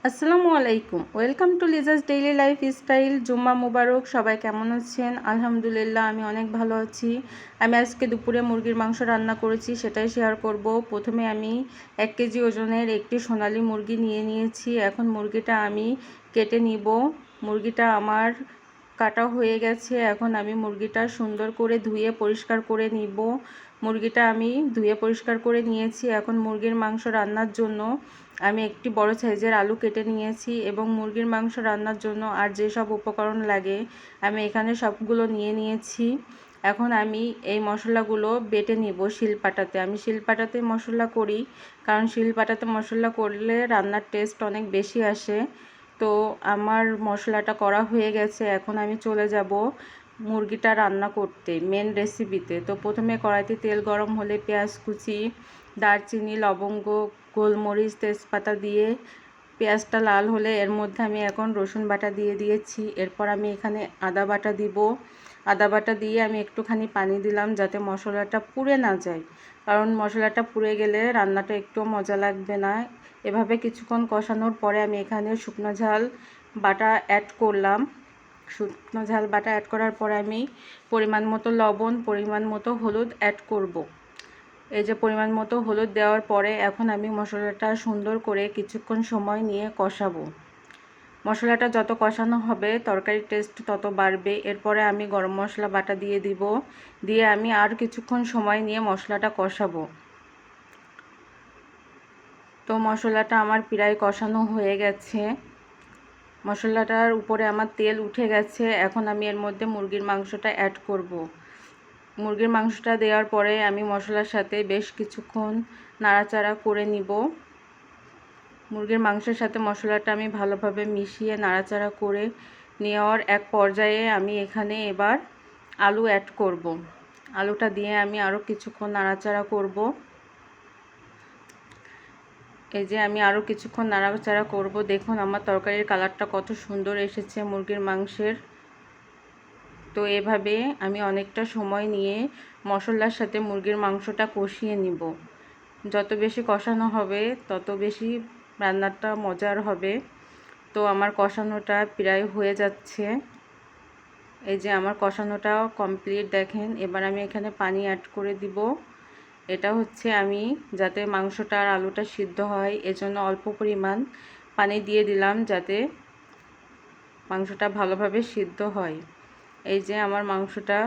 আসসালামু আলাইকুম, welcome to Liza's daily lifestyle. জুম্মা মুবারক। সবাই কেমন আছেন? আলহামদুলিল্লাহ, আমি অনেক ভালো আছি। আমি আজকে দুপুরে মুরগির মাংস রান্না করেছি, সেটাই শেয়ার করব। প্রথমে আমি 1 কেজি ওজনের একটি সোনালী মুরগি নিয়ে নিয়েছি। এখন মুরগিটা আমি কেটে নিব। মুরগিটা আমার কাটা হয়ে গেছে। এখন আমি মুরগিটা সুন্দর করে ধুয়ে পরিষ্কার করে নিব। মুরগিটা আমি ধুয়ে পরিষ্কার করে নিয়েছি। এখন মুরগির মাংস রান্নার জন্য আমি একটি বড় সাইজের আলু কেটে নিয়েছি এবং মুরগির মাংস রান্নার জন্য আর যেসব উপকরণ লাগে আমি এখানে সবগুলো নিয়ে নিয়েছি। এখন আমি এই মশলাগুলো বেটে নিব শিলপাটাতে। আমি শিলপাটাতে মশলা করি, কারণ শিলপাটাতে মশলা করলে রান্নার টেস্ট অনেক বেশি আসে। তো আমার মশলাটা করা হয়ে গেছে। এখন আমি চলে যাব মুরগিটা রান্না করতে, মেন রেসিপিতে। তো প্রথমে কড়াইতে তেল গরম হলে পেঁয়াজ কুচি, দারচিনি, লবঙ্গ, গোলমরিচ, তেজপাতা দিয়ে পেঁয়াজটা লাল হলে এর মধ্যে আমি এখন রসুন বাটা দিয়ে দিয়েছি। এরপর আমি এখানে আদা বাটা দিব। আদা বাটা দিয়ে আমি একটুখানি পানি দিলাম যাতে মশলাটা পুড়ে না যায়, কারণ মশলাটা পুড়ে গেলে রান্নাটা একটু মজা লাগবে না। এভাবে কিছুক্ষণ কষানোর পরে আমি এখানে শুকনো ঝাল বাটা অ্যাড করলাম। শুকনো ঝাল বাটা অ্যাড করার পরে আমি পরিমাণ মতো লবণ, পরিমাণ মতো হলুদ অ্যাড করব। এই যে পরিমাণ মতো হলুদ দেওয়ার পরে এখন আমি মশলাটা সুন্দর করে কিছুক্ষণ সময় নিয়ে কষাবো। মশলাটা যত কষানো হবে তরকারির টেস্ট তত বাড়বে। এরপরে আমি গরম মশলা বাটা দিয়ে দিব। দিয়ে আমি আর কিছুক্ষণ সময় নিয়ে মশলাটা কষাবো। তো মশলাটা আমার প্রায় কষানো হয়ে গেছে। মশলাটার উপরে আমার তেল উঠে গেছে। এখন আমি এর মধ্যে মুরগির মাংসটা অ্যাড করব। মুরগির মাংসটা দেওয়ার পরে আমি মশলার সাথে বেশ কিছুক্ষণ নাড়াচাড়া করে নিব। মুরগির মাংসের সাথে মশলাটা আমি ভালোভাবে মিশিয়ে নাড়াচাড়া করে নেওয়ার এক পর্যায়ে আমি এখানে এবার আলু অ্যাড করব। আলুটা দিয়ে আমি আরও কিছুক্ষণ নাড়াচাড়া করব। এই যে আমি আরও কিছুক্ষণ নাড়াচাড়া করব। দেখুন আমার তরকারির কালারটা কত সুন্দর এসেছে মুরগির মাংসের। তো এভাবে আমি অনেকটা সময় নিয়ে মশলার সাথে মুরগির মাংসটা কষিয়ে নিব। যত বেশি কষানো হবে তত বেশি রান্নাটা মজার হবে। তো আমার কষানোটা প্রায় হয়ে যাচ্ছে। এই যে আমার কষানোটা কমপ্লিট। দেখেন এবার আমি এখানে পানি অ্যাড করে দিব। এটা হচ্ছে আমি যাতে মাংসটা আর আলুটা সিদ্ধ হয় এজন্য অল্প পরিমাণ পানি দিয়ে দিলাম, যাতে মাংসটা ভালোভাবে সিদ্ধ হয়। এই যে আমার মাংসটা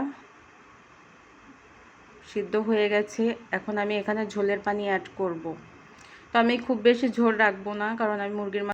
সিদ্ধ হয়ে গেছে। এখন আমি এখানে ঝোলের পানি অ্যাড করব। তো আমি খুব বেশি ঝোল রাখবো না, কারণ আমি মুরগির